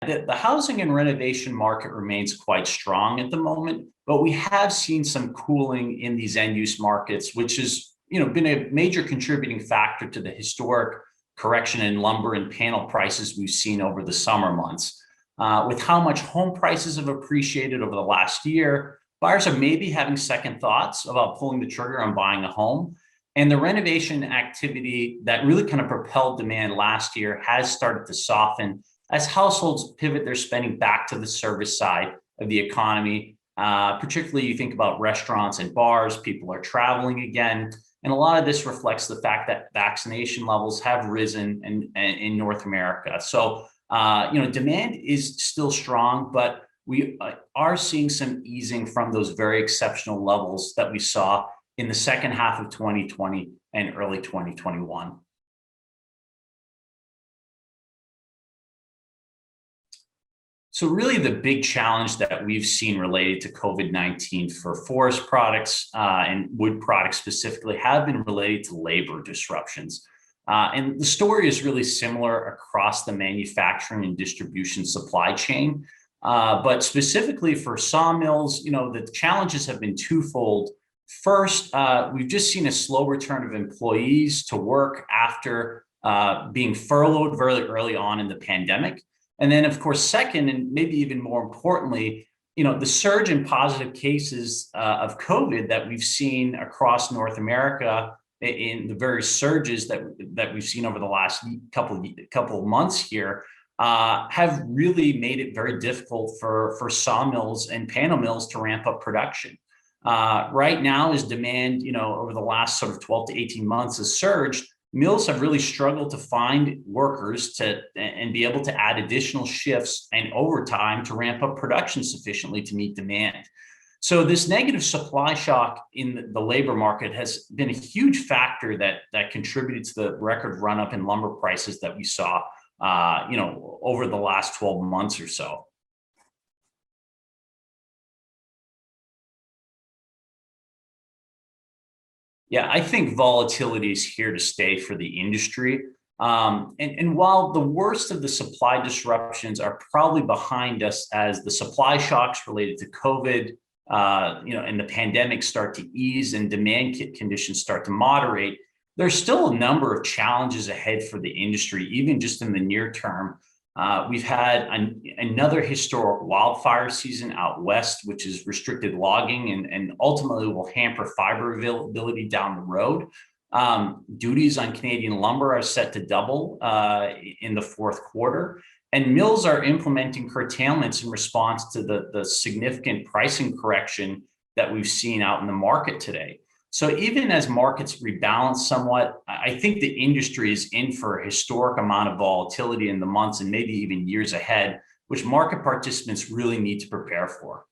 the housing and renovation market remains quite strong at the moment, but we have seen some cooling in these end use markets, which has been a major contributing factor to the historic correction in lumber and panel prices we've seen over the summer months. With how much home prices have appreciated over the last year, buyers are maybe having second thoughts about pulling the trigger on buying a home. And the renovation activity that really kind of propelled demand last year has started to soften as households pivot their spending back to the service side of the economy. Particularly, you think about restaurants and bars, people are traveling again. And a lot of this reflects the fact that vaccination levels have risen in North America. So, demand is still strong, but we are seeing some easing from those very exceptional levels that we saw in the second half of 2020 and early 2021. So really the big challenge that we've seen related to COVID-19 for forest products and wood products specifically have been related to labor disruptions. And the story is really similar across the manufacturing and distribution supply chain. But specifically for sawmills, the challenges have been twofold. First, we've just seen a slow return of employees to work after being furloughed very early on in the pandemic. And then, of course, second, and maybe even more importantly, the surge in positive cases of COVID that we've seen across North America in the various surges that we've seen over the last couple of months here have really made it very difficult for sawmills and panel mills to ramp up production. Right now, as demand, over the last sort of 12 to 18 months has surged, mills have really struggled to find workers and be able to add additional shifts and overtime to ramp up production sufficiently to meet demand. So this negative supply shock in the labor market has been a huge factor that contributed to the record run up in lumber prices that we saw, over the last 12 months or so. Yeah, I think volatility is here to stay for the industry. And while the worst of the supply disruptions are probably behind us as the supply shocks related to COVID, and the pandemic start to ease and demand conditions start to moderate, there's still a number of challenges ahead for the industry, even just in the near term. We've had another historic wildfire season out west, which has restricted logging and ultimately will hamper fiber availability down the road. Duties on Canadian lumber are set to double in the fourth quarter, and mills are implementing curtailments in response to the significant pricing correction that we've seen out in the market today. So even as markets rebalance somewhat, I think the industry is in for a historic amount of volatility in the months and maybe even years ahead, which market participants really need to prepare for.